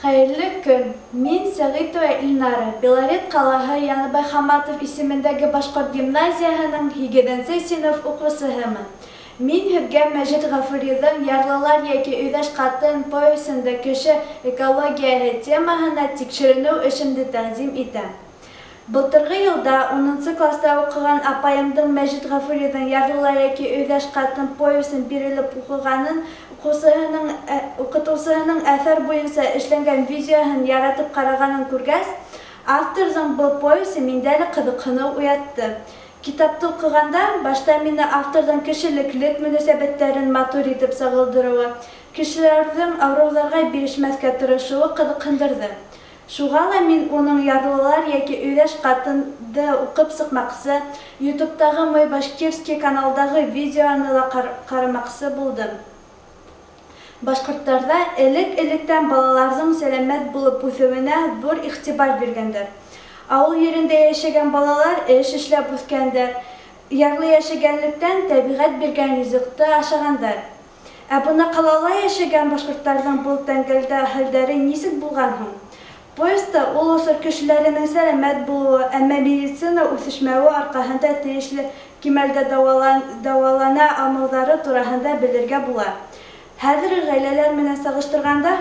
Хәерле көн. Мин Сәгитова Илнара, Белорет ҡалаһы Яныбай Хаматов исемендәге башҡорт гимназияһының 8-нче сыйныф уҡыусыһымын. Мин һеҙгә Мәжит Ғафуриҙың «Ярлылар йәки өйҙәш ҡатын» повесында кеше экологияһы темаһына тикшеренеү эшемде тәҡдим итәм. Былтырғы йылда 10-нчы класста уҡыған апайымдың Мәжит Ғафуриҙың «Ярлылар йәки өйҙәш ҡатын» повесен бирелеп уҡығанын, уҡытыусыһының әҫәр буйынса эшләнгән видеоһын яратып ҡарағанын күргәс, авторҙың был повесы миндә лә ҡыҙыҡһыныу уятты. Китапты уҡығанда башта мине авторҙың кешелеклек мөнәсәбәттәрен матур итеп сағылдырыуы, кешеләрҙең ауырыуҙарға бирешмәҫкә тырышыуы ҡыҙыҡһындырҙы. Шуға ла мин уның «Ярлылар йәки өйҙәш ҡатын»ды уҡып сыҡмаҡсы, YouTube-тағы «Мой Башкирский» каналдағы видеоны ла ҡарамаҡсы булдым. Башҡорттарҙа элек-электән балаларҙың сәләмәт булып үҫеүенә ҙур иғтибар биргәндәр. Ауыл ерендә йәшәгән балалар эш эшләп үҫкәндәр, ярлы йәшәгәнлектән тәбиғәт биргән ризыҡты ашағандар. Ә бына ҡалала йәшәгән башҡорттарҙың был тәңгәлдә хәлдәре нисек булған һуң? Поезда ул осор кешеләренең сәләмәт булыуы, әммә медицина үҫешмәүе арҡаһында тейешле кимәлдә дауалана алмауҙары тураһында белергә була. Хәҙерге ғаиләләр менән сағыштырғанда,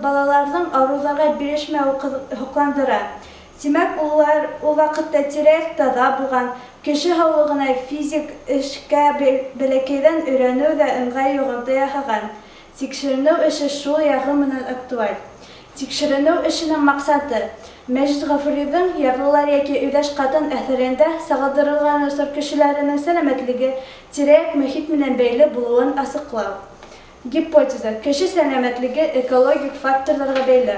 балаларҙың ауырыуҙарға бирешмәүе һоҡландыра. Тимәк, ул ваҡытта тирә-яҡ таҙа булған, кеше һаулығына физик эшкә бәләкәйҙән өйрәнеү ҙә ыңғай йоғонто яһаған. Тикшеренеү эше шул яғы менән актуаль. Тикшеренеү эшенең маҡсаты Мәжит Ғафуриҙың «Ярлылар йәки өйҙәш ҡатын» әҫәрендә сағылдырылған осор кешеләренең сәләмәтлеге тирә-яҡ мөхит менән бәйле булыуын асыҡлау. Гипотеза. Кеше сәләмәтлеге экологик факторҙарға бәйле.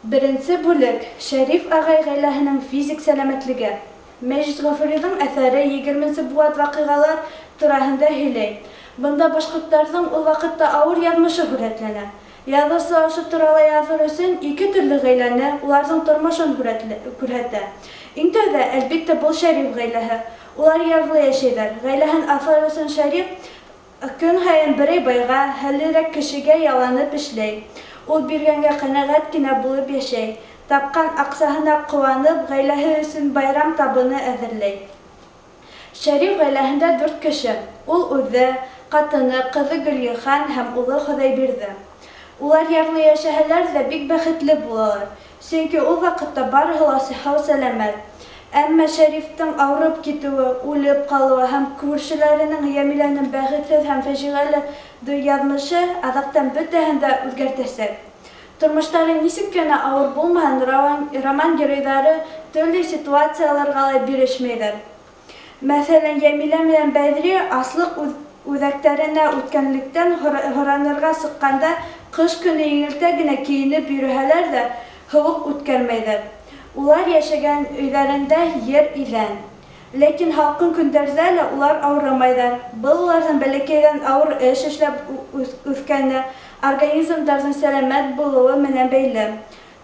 Беренсе бүлек. Шәриф ағай ғаиләһенең физик сәләмәтлеге. Мәжит Ғафуриҙың әҫәре 20-нче быуат ваҡиғалар тураһында һөйләй. Бында башҡорттарҙың ул ваҡытта ауыр яҙмышы һүрәтләнә. Яҙыусы ошо турала яҙыр өсөн 2 төрлө ғаиләне, уларҙың тормошон күрһәтә. Иң тәүҙә, әлбиттә, был Шәриф ғаиләһе. Улар ярлы йәшәйҙәр. Ғаиләһен аҫлар өсөн Шәриф көн һайын берәй байға, хәллерәк кешегә яланып эшләй. Ул биргәнгә ҡәнәғәт кенә булып йәшәй. Тапҡан аҡсаһына ҡыуанып, ғаиләһе өсөн байрам табыны әҙерләй. Шәриф ғаиләһендә 4 кеше. Ул үҙе, ҡатыны, ҡыҙы Гөлйыхан һәм улы Хоҙайбирҙе. Улар ярлы йәшәһәләр ҙә бик бәхетле булалар. Сөнки ул ваҡытта барыһы ла һау-сәләмәт. Әммә Шәрифтең ауырып китеүе, үлеп ҡалыуы һәм күршеләренең Йәмиләнең бәхетһеҙ һәм фажиғәле яҙмышы аҙаҡтан бөтәһен дә үҙгәртәсәк. Тормоштары нисек кенә ауыр булмаһын, роман геройҙары төрлө ситуацияларға ла бирешмәйҙәр. Мәҫәлән, Йәмилә менән Бәҙри аслыҡ үҙәктәренә үткәнлектән һоранырға сыҡҡанда ҡыш көнө еңелтә генә кейенеп йөрөһәләр ҙә һыуыҡ үткәрмәйҙәр. Улар йәшәгән өйҙәрендә ер иҙән. Ләкин һалҡын көндәрҙә лә улар ауырымайҙар. Был уларҙың бәләкәйҙән ауыр эш эшләп үҫкәне, организмдарҙың сәләмәт булыуы менән бәйле.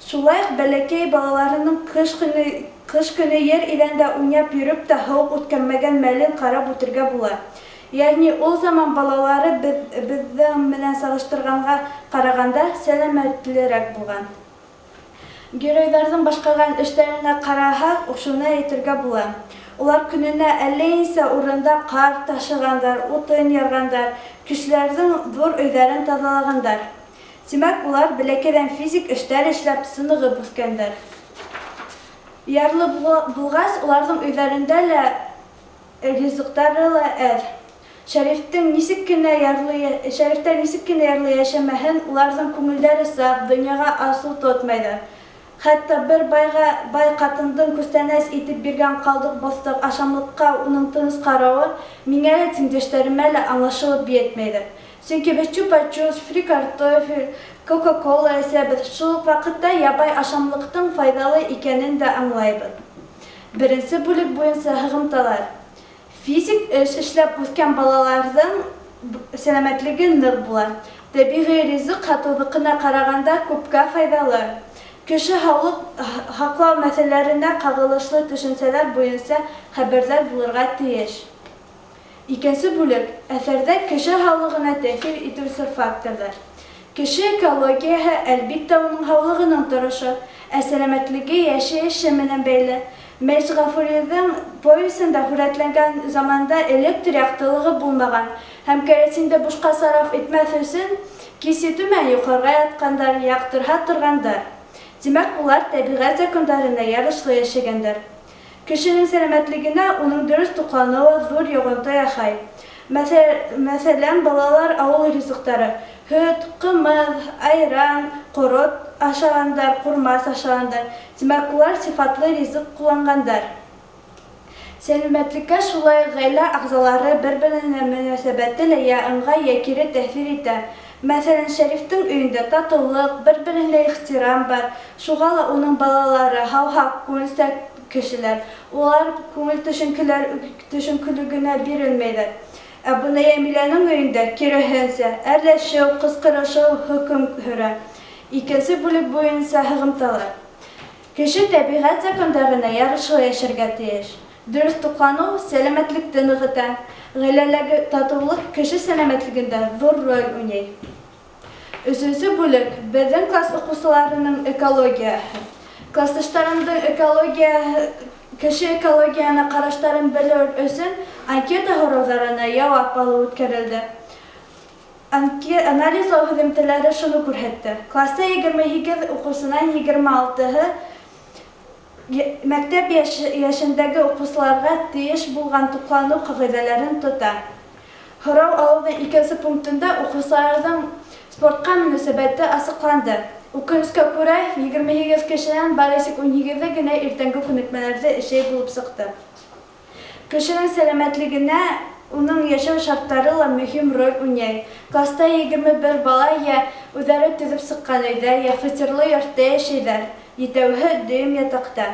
Шулай уҡ бәләкәй балаларының ҡыш көне ер иҙәндә уйнап йөрөп тә һыуыҡ үткәрмәгән мәлен ҡарап үтергә була. Йәғни ул заман балалары беҙҙең менән сағыштырғанға ҡарағанда сәләмәтлерәк булған. Геройҙарҙың башҡарған эштәренә ҡараһаҡ, шуны әйтергә була. Улар көнөнә әллә нисә урында ҡар ташығандар, утын ярғандар, кешеләрҙең ҙур өйҙәрен таҙалағандар. Тимәк, улар бәләкәйҙән физик эштәр эшләп сынығып үҫкәндәр. Ярлы булғас, уларҙың өйҙәрендә лә ризыҡтары ла әҙ. Шәрифтәр нисек кенә ярлы йәшәмәһен, уларҙың күңелдәре саф, донъяға асыу тотмайҙар. Хәтта бер бай ҡатындың күстәнәс итеп биргән ҡалдыҡ-боҫтоҡ ашамлыҡҡа уның тыныс ҡарауы миңә лә тиңдәштәремә лә аңлашылып етмәйҙер. Сөнки беҙ чупа-чус, фри-картофель, кока-кола әсәбеҙ, шул уҡ ваҡытта ябай ашамлыҡтың файҙалы икәнен дә аңлайбыҙ. Беренсе бүлек буйынса һығымталар. Физик эш эшләп үҫкән балаларҙың сәләмәтлеге ныҡ була. Тәбиғи ризыҡ һатыуҙыҡына ҡарағанда күпкә файҙалы. Кеше һаулыҡ һаҡлау мәсьәләләренә ҡағылышлы төшөнсәләр буйынса хәбәрҙар булырға тейеш. Икенсе бүлек. Әҫәрҙә кеше һаулығына тәьҫир итеүсе факторҙар. Кеше экологияһы әлбиттә уның һаулығының торошы, ә сәләмәтлеге йәшәеше менән бәйле. Мәҗит Гафуриҙың повесендә һүрәтләнгән заманда электр яҡтылығы булмаған һәм кәрәсинде бушҡа сараф итмәҫ өсөн кис етүмән йоҡларға ятҡандар, яҡтырһа торғандар. Тимәк, улар тәбиғәт закондарына ярышлы йәшәгәндәр. Кешенең сәләмәтлегенә уның дөрөҫ туҡланыуы ҙур йоғонто яһай. Мәҫәлән, балалар ауыл ризыҡтары: һөт, ҡымыҙ, айран, ҡорот ашағандар, ҡурмас ашағандар. Тимәк, улар сифатлы ризыҡ ҡулланғандар. Сәләмәтлеккә шулай ғаилә ағзалары бер-беренә мөнәсәбәте лә йә ыңғай, йә кире тәьҫир итә. Мәҫәлән, Шәрифтең өйөндә татыулыҡ, бер-береһенә ихтирам бар. Шуға ла уның балалары һау-һаҡ, күңелсәк кешеләр. Улар күңел төшөнкөлөгөнә бирелмәйҙәр. Ә бына Йәмиләнең өйөндә, киреһенсә, әрләшеү, ҡысҡырышыу хөкөм һөрә. Икенсе бүлек буйынса һығымталар. Кеше тәбиғәт закондарына ярышлы йәшәргә тейеш. Дөрөҫ туҡланыу сәләмәтлекте нығыта. Ғаиләләге татыулыҡ кеше сәләмәтлегендә ҙур роль уйнай. Өсөнсө бүлек — беҙҙең класс уҡыусыларының экологияһы. Класташтарымдың кеше экологияны ҡараштарын белер өсөн анкета һорауҙарына яуап алыу үткәрелде. Анализлау һөҙөмтәләре шуны күрһәтте: класста 28 уҡыусынан 26-һы мәктәп йәшендәге уҡыусыларға тейеш булған туҡланыу ҡағиҙәләрен тота. Һорау алыуҙың икенсе пунктында уҡыусыларҙың спортҡа мөнәсәбәте асыҡланды. Үкенескә күрә, 28 кешенән бары 18-ы генә иртәнге күнекмәләрҙе эшләй булып сыҡты. Кешенең сәләмәтлегенә уның йәшәү шарттары ла мөһим роль уйнай. Класста 21 бала йә үҙҙәре төҙөп сыҡҡан өйҙә, йә фатирлы йортта йәшәйҙәр, етәүһе дөйөм ятаҡта.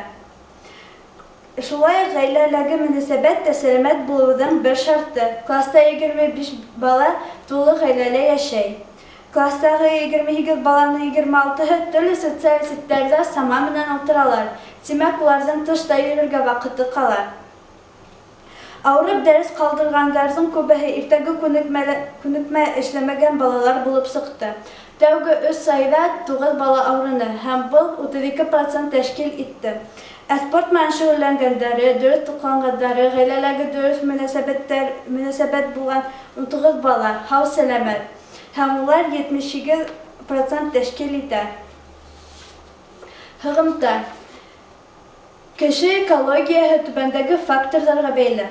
Шулай ғаиләләге мөнәсәбәт тә сәләмәт булыуҙың бер шарты. Класста 25 бала тулы ғаиләлә йәшәй. Класстағы 28 баланың 26-һы төрлө социаль сеттәрҙә сама менән ултыралар. Тимәк, уларҙың тышта йөрөргә ваҡыты ҡала. Ауырып дәрес ҡалдырғандарҙың күбеһе иртәнге күнекмә эшләмәгән балалар булып сыҡты. Тәүге 3 айҙа 9 бала ауырыны һәм был 32% тәшкил итте. Ә спорт менән шөғөлләнгәндәре, дөрөҫ туҡланғандары, ғаиләләге дөрөҫ мөнәсәбәт булған 19 бала һау-сәләмәт һәм улар 72% тәшкил итә. Һығымта. Кеше экологияһы түбәндәге факторҙарға бәйле.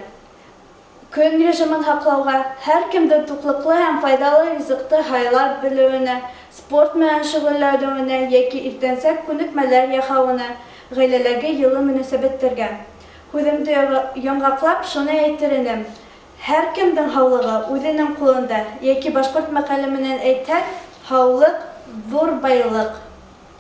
Көн режимын һаҡлауға, һәр кемдең туҡлыҡлы һәм файҙалы ризыҡты һайлап белеүенә, спорт менән шөғөлләнеүенә йәки иртәнсәк күнекмәләр яһауына, ғаиләләге йылы мөнәсәбәттәргә. Һүҙемде йомғаҡлап шуны әйтер инем: һәр кемдең һаулығы үҙенең ҡулында, йәки башҡорт мәҡәле менән әйтһәк, һаулыҡ ҙур байлыҡ.